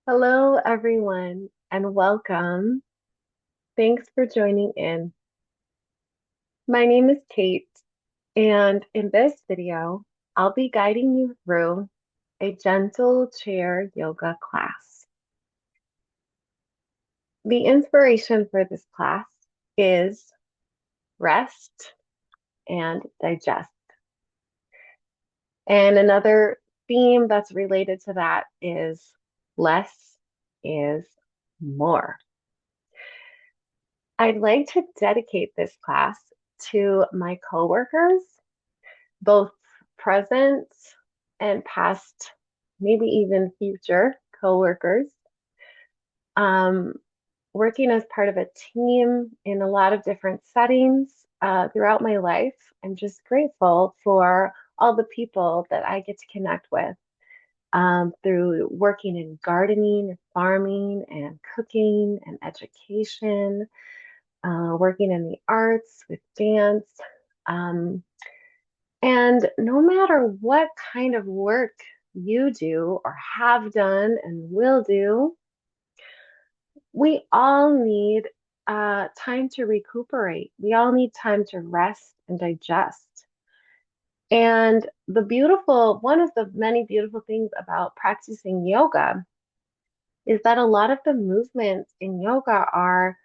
Hello, everyone, and welcome. Thanks for joining in. My name is Kate, and in this video, I'll be guiding you through a gentle chair yoga class. The inspiration for this class is rest and digest. And another theme that's related to that is less is more. I'd like to dedicate this class to my coworkers, both present and past, maybe even future coworkers. Um, Working as part of a team in a lot of different settings throughout my life, I'm just grateful for all the people that I get to connect with through working in gardening, farming, and cooking and education, working in the arts with dance. Um, and no matter what kind of work you do or have done and will do, we all need time to recuperate. We all need time to rest and digest. And one of the many beautiful things about practicing yoga is that a lot of the movements in yoga are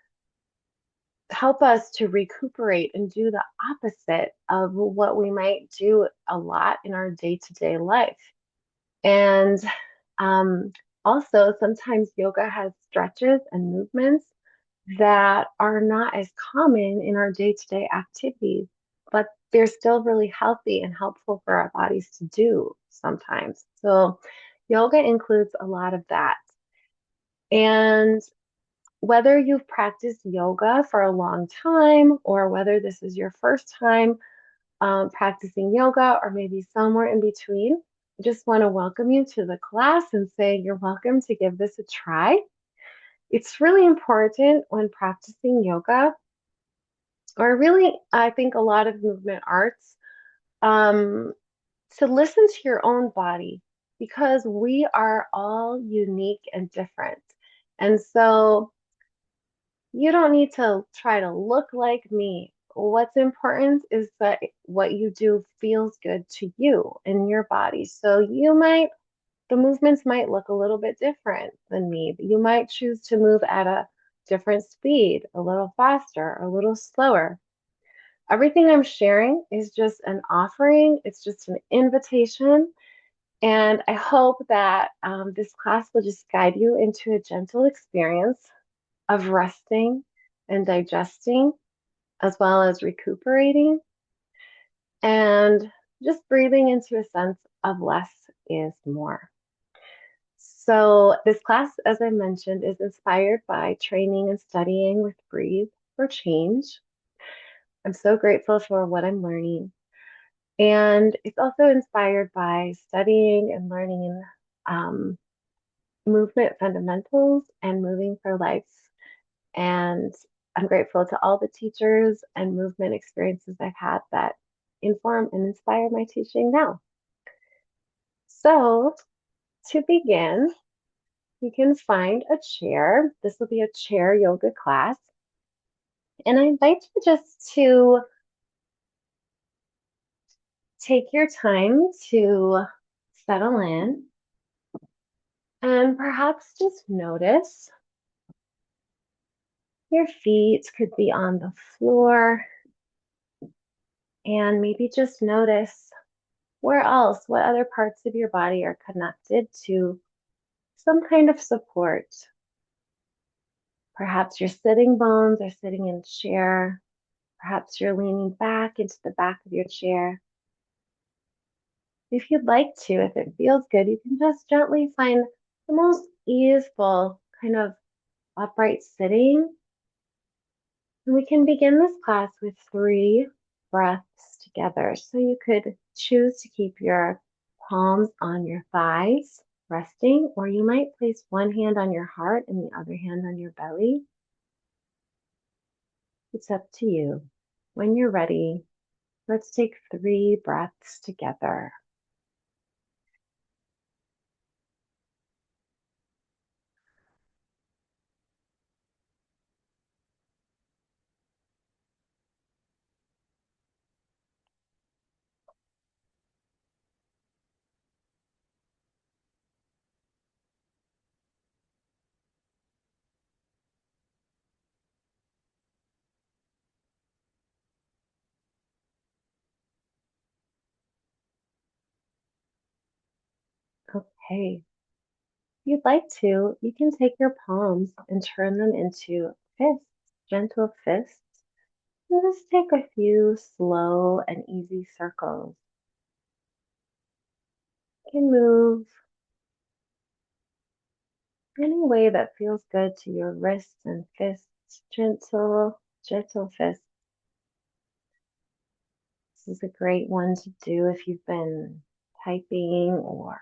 help us to recuperate and do the opposite of what we might do a lot in our day-to-day life. And um, also, sometimes yoga has stretches and movements that are not as common in our day-to-day activities, but they're still really healthy and helpful for our bodies to do sometimes. So, yoga includes a lot of that. And whether you've practiced yoga for a long time or whether this is your first time practicing yoga or maybe somewhere in between, I just want to welcome you to the class and say you're welcome to give this a try. It's really important when practicing yoga, or really, I think a lot of movement arts, um, to listen to your own body because we are all unique and different. And so you don't need to try to look like me. What's important is that what you do feels good to you and your body. So the movements might look a little bit different than me. You might choose to move at a different speed, a little faster, a little slower. Everything I'm sharing is just an offering, it's just an invitation. And I hope that this class will just guide you into a gentle experience of resting and digesting, as well as recuperating and just breathing into a sense of less is more. So, this class, as I mentioned, is inspired by training and studying with Breathe for Change. I'm so grateful for what I'm learning. And it's also inspired by studying and learning um, movement fundamentals and moving for life. And I'm grateful to all the teachers and movement experiences I've had that inform and inspire my teaching now. So, to begin, you can find a chair. This will be a chair yoga class. And I invite you just to take your time to settle in and perhaps just notice your feet could be on the floor and maybe just notice what other parts of your body are connected to some kind of support. Perhaps your sitting bones are sitting in a chair. Perhaps you're leaning back into the back of your chair. If you'd like to, if it feels good, you can just gently find the most easeful kind of upright sitting. And we can begin this class with 3 breaths together. So you could choose to keep your palms on your thighs, resting, or you might place one hand on your heart and the other hand on your belly. It's up to you. When you're ready, let's take 3 breaths together. Okay. If you'd like to, you can take your palms and turn them into fists, gentle fists, and just take a few slow and easy circles. You can move any way that feels good to your wrists and fists, gentle, gentle fists. This is a great one to do if you've been typing or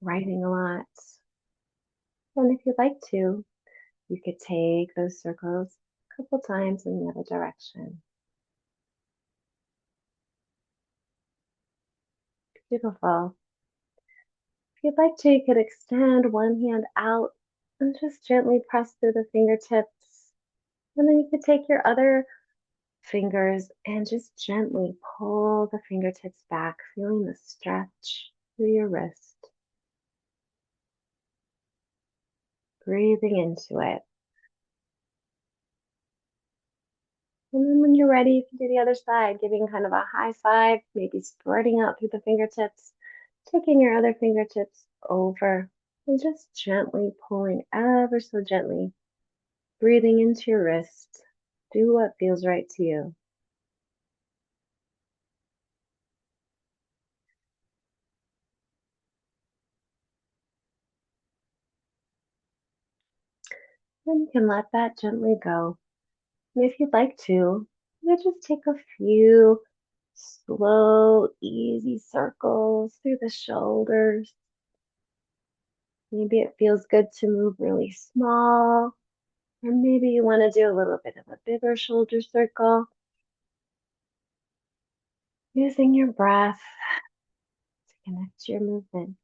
writing a lot. And if you'd like to, you could take those circles a couple times in the other direction. Beautiful. If you'd like to, you could extend one hand out and just gently press through the fingertips. And then you could take your other fingers and just gently pull the fingertips back, feeling the stretch through your wrist. Breathing into it. And then when you're ready, you can do the other side, giving kind of a high five, maybe spreading out through the fingertips, taking your other fingertips over and just gently pulling ever so gently, breathing into your wrist. Do what feels right to you. Then you can let that gently go. And if you'd like to, you just take a few slow, easy circles through the shoulders. Maybe it feels good to move really small, or maybe you want to do a little bit of a bigger shoulder circle. Using your breath to connect to your movement.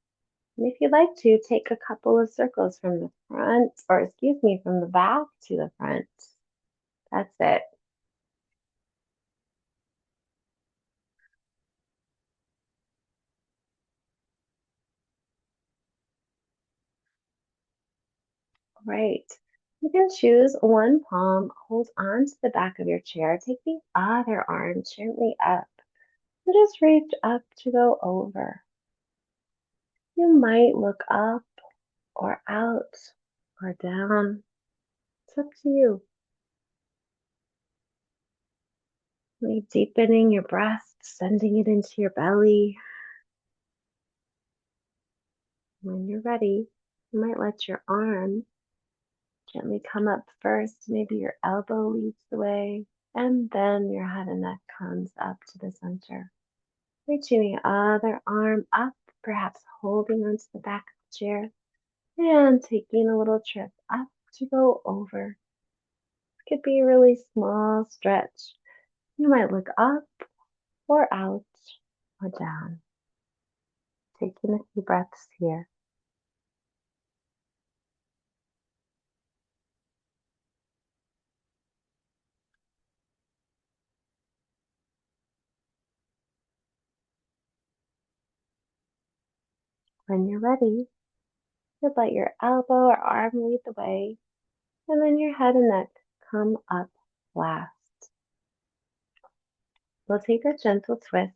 And if you'd like to, take a couple of circles from the front, or excuse me, from the back to the front. That's it. Right. You can choose one palm, hold on to the back of your chair, take the other arm gently up, and just reach up to go over. You might look up or out or down. It's up to you. Maybe deepening your breath, sending it into your belly. When you're ready, you might let your arm gently come up first. Maybe your elbow leads the way, and then your head and neck comes up to the center. Reaching the other arm up, perhaps holding onto the back of the chair, and taking a little trip up to go over. It could be a really small stretch. You might look up or out or down. Taking a few breaths here. When you're ready, you'd let your elbow or arm lead the way, and then your head and neck come up last. We'll take a gentle twist.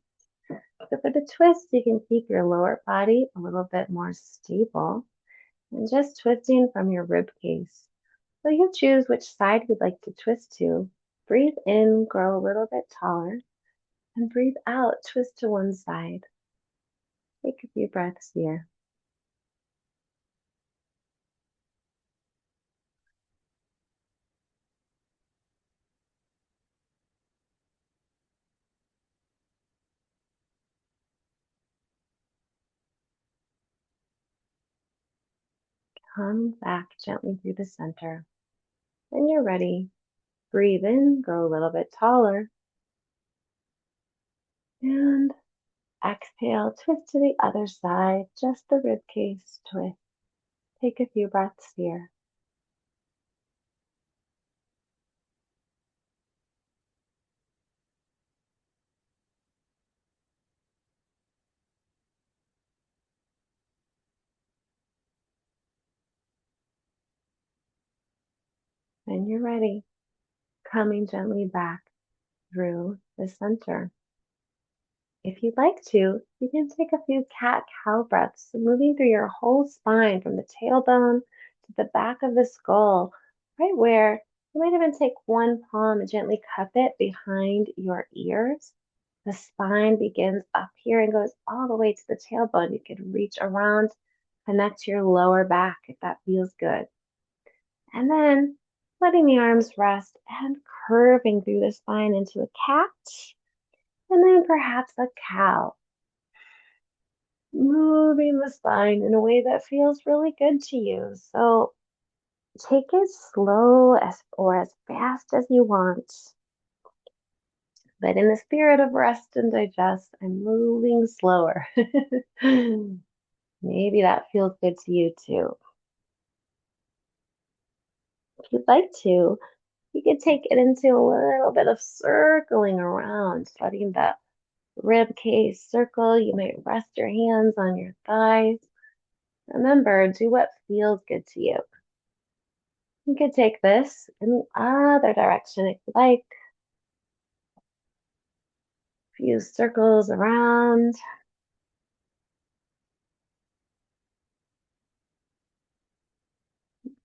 So for the twist, you can keep your lower body a little bit more stable and just twisting from your rib cage. So you choose which side you'd like to twist to. Breathe in, grow a little bit taller, and breathe out, twist to one side. Take a few breaths here. Come back gently through the center. When you're ready, breathe in, grow a little bit taller, and exhale, twist to the other side, just the rib cage twist. Take a few breaths here. When you're ready, coming gently back through the center. If you'd like to, you can take a few cat-cow breaths, moving through your whole spine from the tailbone to the back of the skull, right where you might even take one palm and gently cup it behind your ears. The spine begins up here and goes all the way to the tailbone. You can reach around, connect to your lower back if that feels good. And then letting the arms rest and curving through the spine into a cat, and then perhaps a cow. Moving the spine in a way that feels really good to you. So take it slow as fast as you want. But in the spirit of rest and digest, I'm moving slower. Maybe that feels good to you too. If you'd like to, you could take it into a little bit of circling around, letting the rib cage circle. You might rest your hands on your thighs. Remember, do what feels good to you. You could take this in the other direction if you like. A few circles around.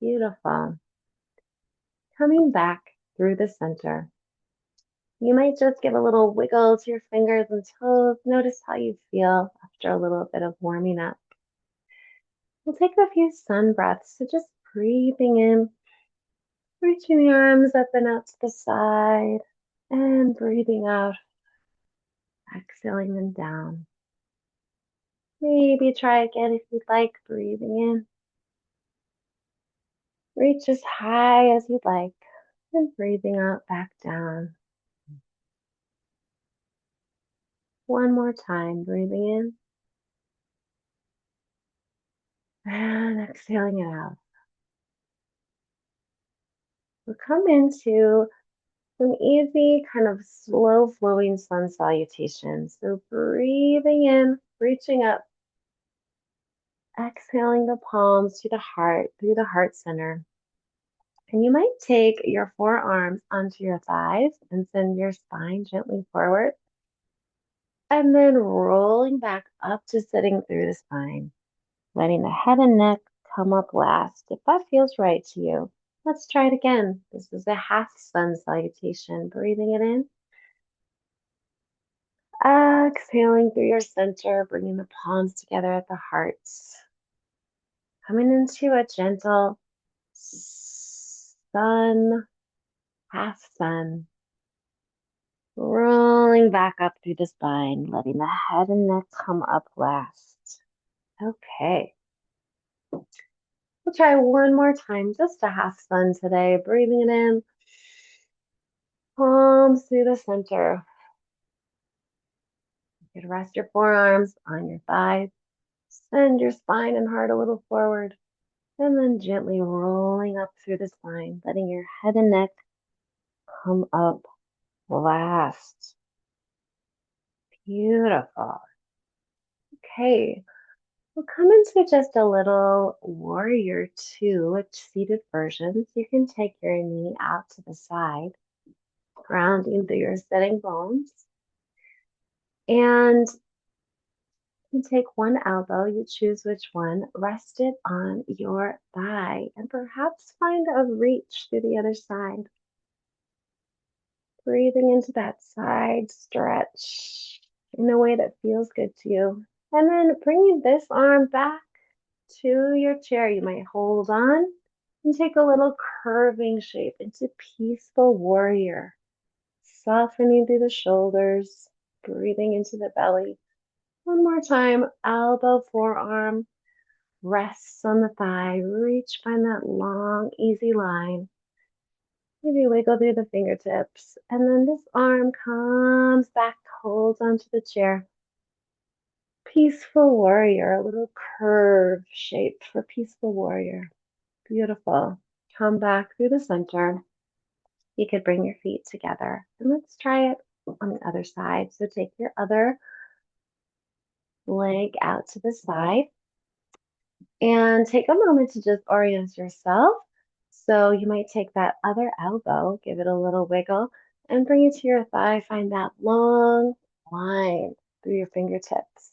Beautiful. Coming back through the center. You might just give a little wiggle to your fingers and toes. Notice how you feel after a little bit of warming up. We'll take a few sun breaths. So just breathing in, reaching the arms up and out to the side, and breathing out, exhaling them down. Maybe try again if you'd like, breathing in. Reach as high as you'd like, and breathing out back down. One more time, breathing in, and exhaling it out. We'll come into some easy, kind of slow flowing sun salutations. So breathing in, reaching up, exhaling the palms to the heart, through the heart center. And you might take your forearms onto your thighs and send your spine gently forward. And then rolling back up to sitting through the spine, letting the head and neck come up last. If that feels right to you, let's try it again. This is a half sun salutation. Breathing it in. Exhaling through your center, bringing the palms together at the heart. Coming into a gentle sun, half sun. Rolling back up through the spine, letting the head and neck come up last. Okay. We'll try one more time, just a half sun today. Breathing it in. Palms through the center. You can rest your forearms on your thighs. Send your spine and heart a little forward. And then gently rolling up through the spine, letting your head and neck come up last. Beautiful. Okay, we'll come into just a little warrior two, a seated version. So you can take your knee out to the side, grounding through your sitting bones. And you take one elbow, you choose which one, rest it on your thigh, and perhaps find a reach through the other side. Breathing into that side stretch in a way that feels good to you. And then bringing this arm back to your chair. You might hold on and take a little curving shape into peaceful warrior. Softening through the shoulders, breathing into the belly. One more time, elbow, forearm, rests on the thigh. Reach, find that long, easy line. Maybe wiggle through the fingertips. And then this arm comes back, holds onto the chair. Peaceful warrior, a little curve shape for peaceful warrior. Beautiful. Come back through the center. You could bring your feet together. And let's try it on the other side. So take your other leg out to the side and take a moment to just orient yourself. So you might take that other elbow, give it a little wiggle, and bring it to your thigh. Find that long line. through your fingertips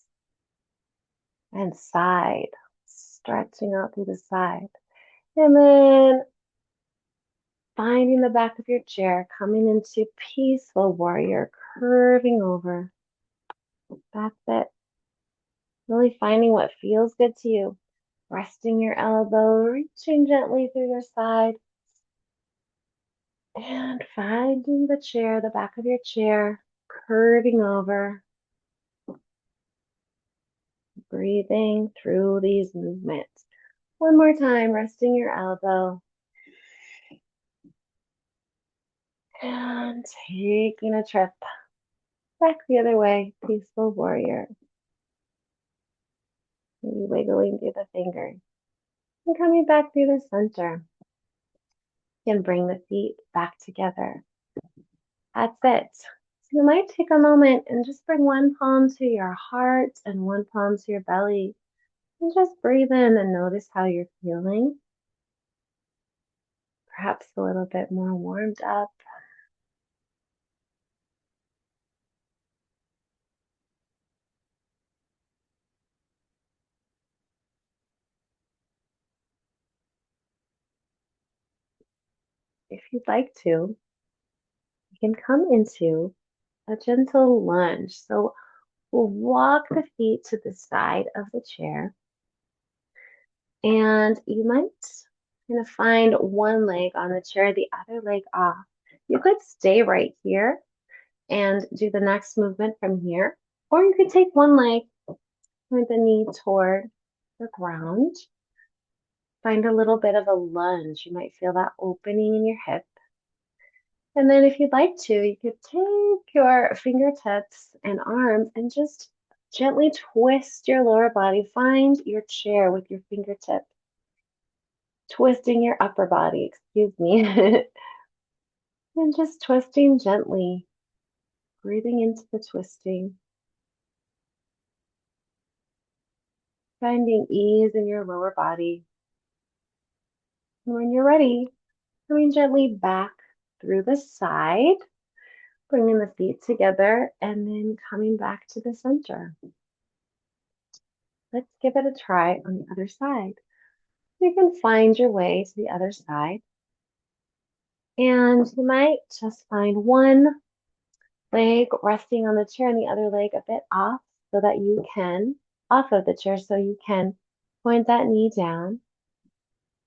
and side, stretching out through the side. And then finding the back of your chair, coming into peaceful warrior, curving over. That's it. Really finding what feels good to you. Resting your elbow, reaching gently through your side. And finding the chair, the back of your chair, curving over. Breathing through these movements. One more time, resting your elbow. And taking a trip back the other way, peaceful warrior. Maybe wiggling through the fingers. And coming back through the center. You can bring the feet back together. That's it. So you might take a moment and just bring one palm to your heart and one palm to your belly. And just breathe in and notice how you're feeling. Perhaps a little bit more warmed up. If you'd like to, you can come into a gentle lunge. So we'll walk the feet to the side of the chair. And you might kind of find one leg on the chair, the other leg off. You could stay right here and do the next movement from here. Or you could take one leg with the knee toward the ground. Find a little bit of a lunge. You might feel that opening in your hip. And then if you'd like to, you could take your fingertips and arms and just gently twist your lower body. Find your chair with your fingertips. Twisting your upper body, excuse me. And just twisting gently. Breathing into the twisting. Finding ease in your lower body. And when you're ready, coming gently back through the side, bringing the feet together, and then coming back to the center. Let's give it a try on the other side. You can find your way to the other side. And you might just find one leg resting on the chair and the other leg a bit off so that you can, off of the chair, so you can point that knee down,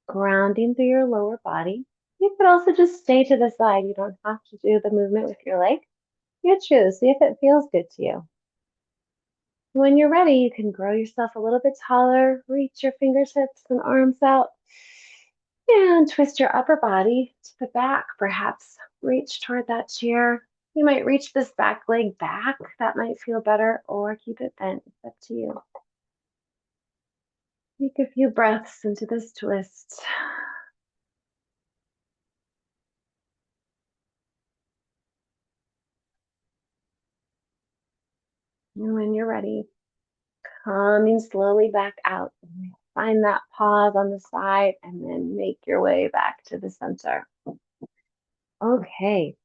grounding through your lower body. You could also just stay to the side. You don't have to do the movement with your leg. You choose, see if it feels good to you. When you're ready, you can grow yourself a little bit taller, reach your fingertips and arms out, and twist your upper body to the back. Perhaps reach toward that chair. You might reach this back leg back. That might feel better, or keep it bent. It's up to you. Take a few breaths into this twist. And when you're ready, coming slowly back out. Find that pause on the side and then make your way back to the center. Okay,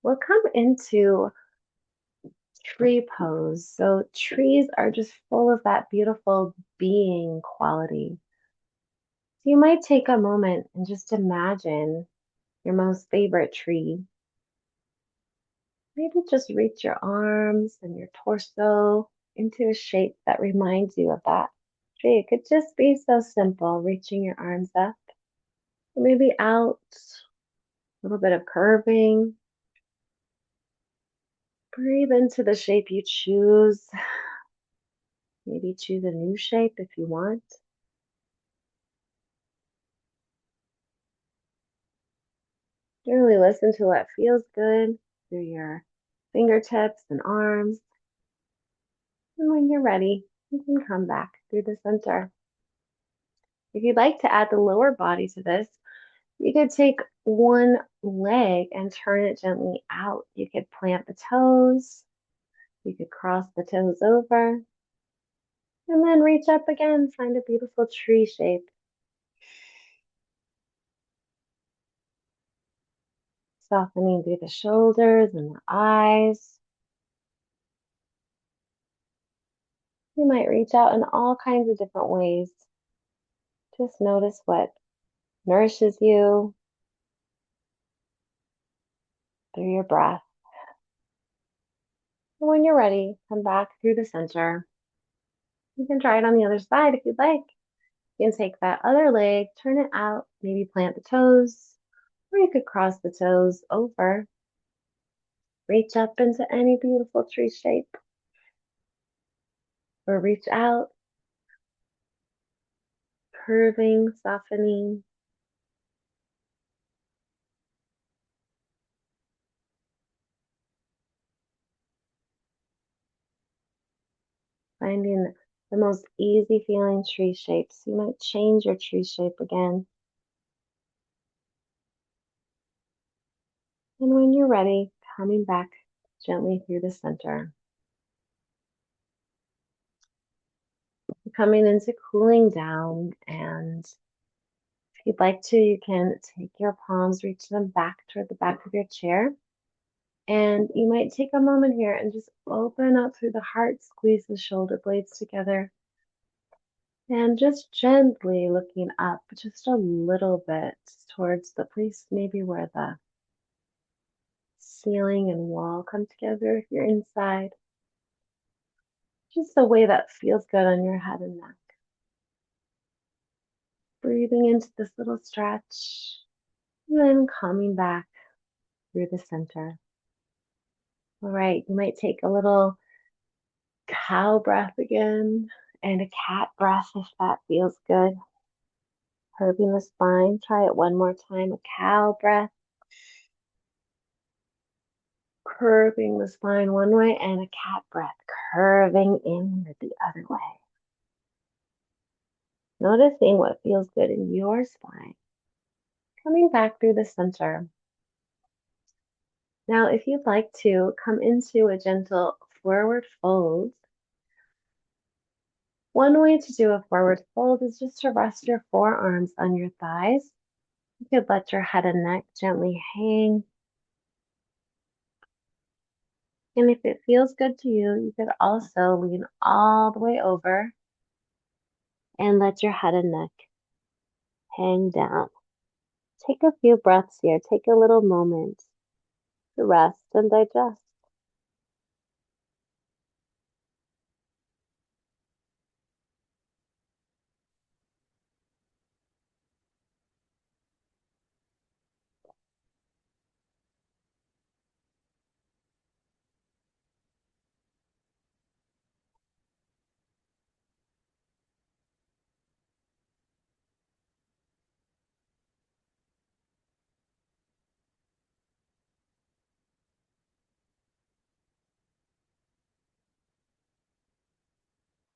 we'll come into tree pose. So trees are just full of that beautiful being quality. So you might take a moment and just imagine your most favorite tree. Maybe just reach your arms and your torso into a shape that reminds you of that tree. It could just be so simple, reaching your arms up, or maybe out, a little bit of curving. Breathe into the shape you choose. Maybe choose a new shape if you want. Really listen to what feels good through your fingertips and arms. And when you're ready, you can come back through the center. If you'd like to add the lower body to this, you could take one leg and turn it gently out. You could plant the toes. You could cross the toes over. And then reach up again, find a beautiful tree shape. Softening through the shoulders and the eyes. You might reach out in all kinds of different ways. Just notice what nourishes you through your breath. And when you're ready, come back through the center. You can try it on the other side if you'd like. You can take that other leg, turn it out, maybe plant the toes, or you could cross the toes over. Reach up into any beautiful tree shape, or reach out, curving, softening. Finding the most easy feeling tree shapes. You might change your tree shape again. And when you're ready, coming back gently through the center. Coming into cooling down, and if you'd like to, you can take your palms, reach them back toward the back of your chair. And you might take a moment here and just open up through the heart, squeeze the shoulder blades together. And just gently looking up just a little bit towards the place maybe where the ceiling and wall come together if you're inside. Just the way that feels good on your head and neck. Breathing into this little stretch and then coming back through the center. All right, you might take a little cow breath again and a cat breath if that feels good. Curving the spine. Try it one more time. A cow breath. Curving the spine one way, and a cat breath. Curving inward the other way. Noticing what feels good in your spine. Coming back through the center. Now, if you'd like to, come into a gentle forward fold. One way to do a forward fold is just to rest your forearms on your thighs. You could let your head and neck gently hang. And if it feels good to you, you could also lean all the way over and let your head and neck hang down. Take a few breaths here. Take a little moment to rest and digest.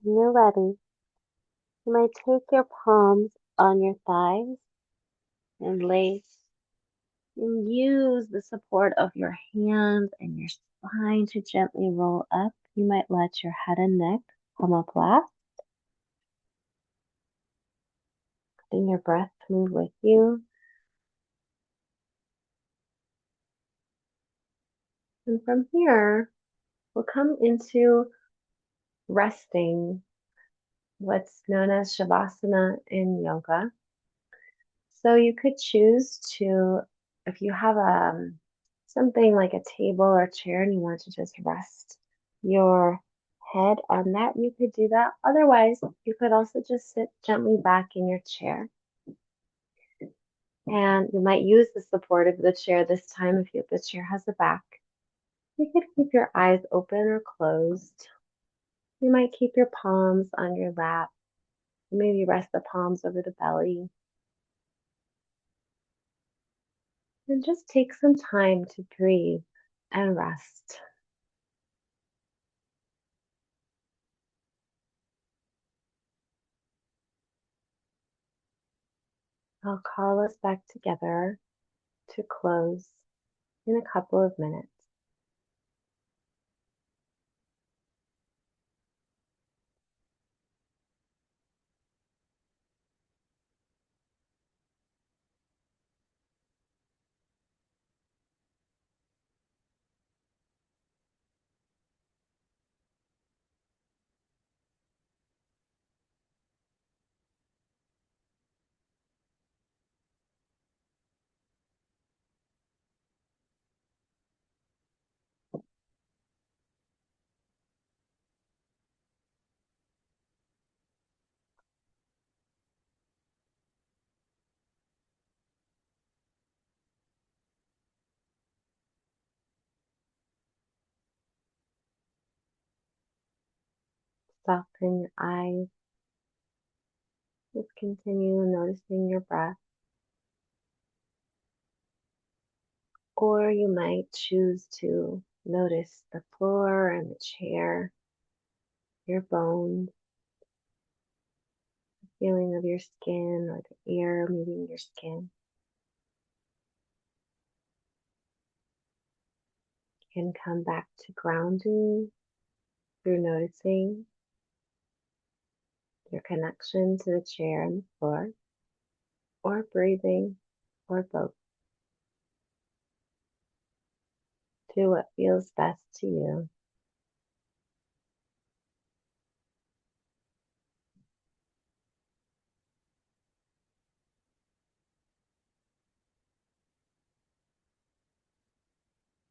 When you're ready, you might take your palms on your thighs and lace and use the support of your hands and your spine to gently roll up. You might let your head and neck come up last. Letting your breath move with you. And from here, we'll come into resting, what's known as Shavasana in yoga. So you could choose to, if you have something like a table or chair and you want to just rest your head on that, you could do that. Otherwise, you could also just sit gently back in your chair. And you might use the support of the chair this time if the chair has a back. You could keep your eyes open or closed. You might keep your palms on your lap. Maybe rest the palms over the belly. And just take some time to breathe and rest. I'll call us back together to close in a couple of minutes. soften your eyes. Just continue noticing your breath. Or you might choose to notice the floor and the chair, your bones, the feeling of your skin or the air meeting your skin. You can come back to grounding through noticing your connection to the chair and the floor, or breathing, or both. Do what feels best to you.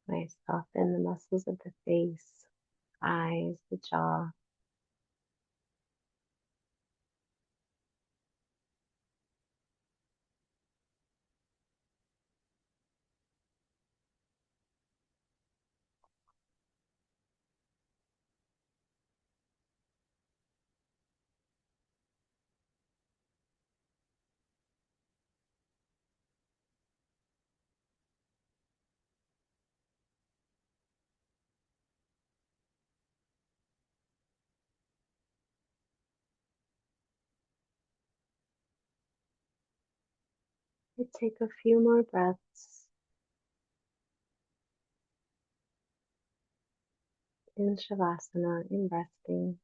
I soften the muscles of the face, eyes, the jaw. I take a few more breaths in Shavasana, in resting.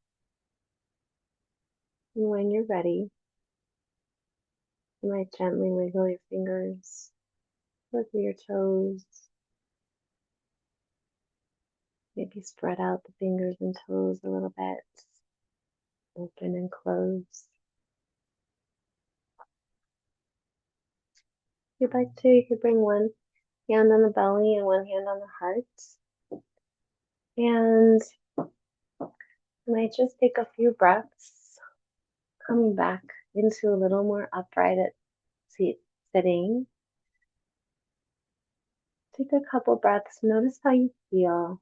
And when you're ready, you might gently wiggle your fingers, wiggle your toes, maybe spread out the fingers and toes a little bit, open and close. If you'd like to, you could bring one hand on the belly and one hand on the heart. And you might just take a few breaths, coming back into a little more upright at sitting. Take a couple breaths, notice how you feel.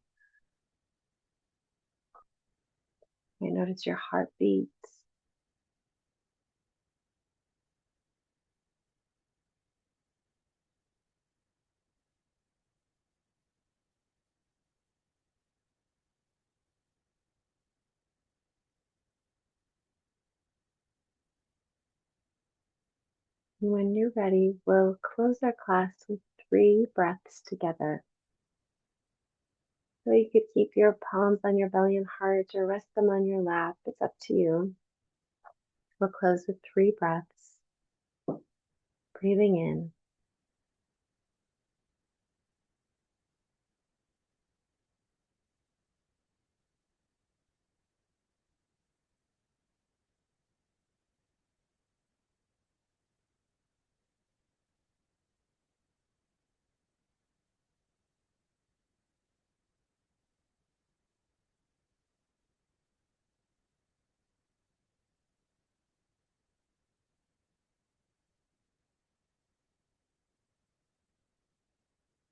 You notice your heartbeat. When you're ready, we'll close our class with 3 breaths together. So you could keep your palms on your belly and heart or rest them on your lap. It's up to you. We'll close with 3 breaths. Breathing in.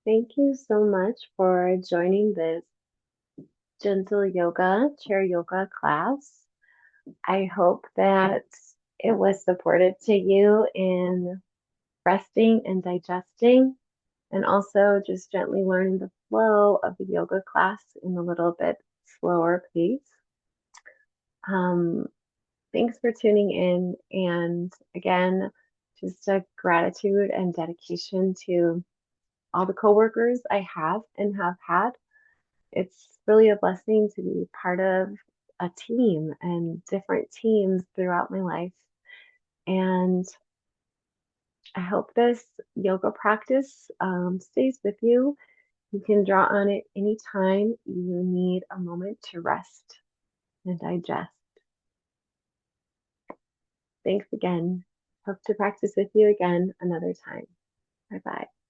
Thank you so much for joining this gentle yoga, chair yoga class. I hope that it was supportive to you in resting and digesting, and also just gently learning the flow of the yoga class in a little bit slower pace. Thanks for tuning in. And again, just a gratitude and dedication to all the coworkers I have and have had. It's really a blessing to be part of a team and different teams throughout my life. And I hope this yoga practice stays with you. You can draw on it anytime you need a moment to rest and digest. Thanks again. Hope to practice with you again another time. Bye bye.